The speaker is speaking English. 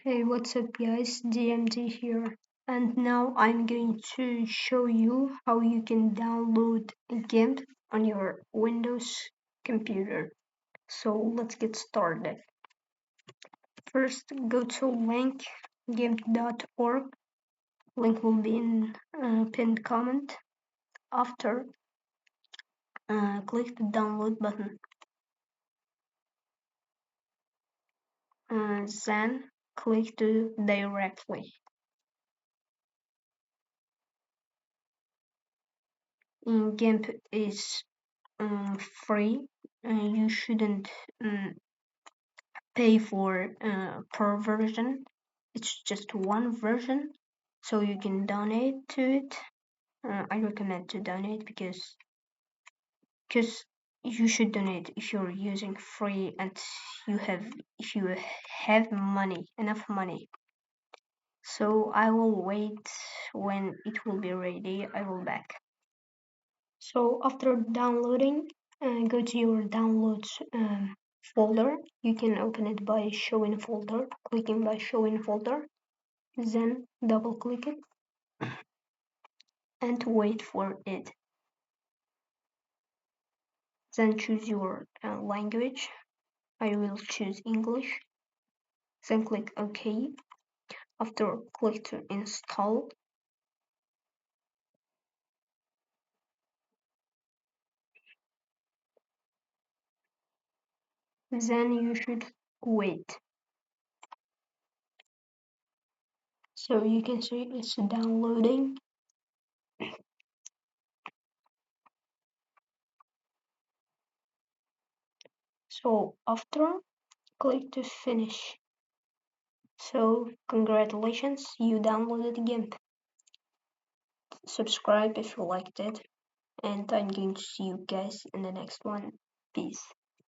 Hey, what's up guys? DMD here. And now I'm going to show you how you can download GIMP on your Windows computer. So let's get started. First, go to link gimp.org. Link will be in pinned comment. After, click the download button. Then click to directly. GIMP is free. You shouldn't pay for per version. It's just one version, so you can donate to it. I recommend to donate because you should donate if you're using free and if you have money, enough money. So I will wait. When it will be ready, I will back. So after downloading, go to your downloads folder. You can open it by showing folder, clicking by showing folder, then double click it and wait for it. Then choose your language. I will choose English. Then click OK. After, click to install. Then you should wait. So you can see it's downloading. So after, click to finish. So congratulations, you downloaded GIMP. Subscribe if you liked it, and I'm going to see you guys in the next one. Peace.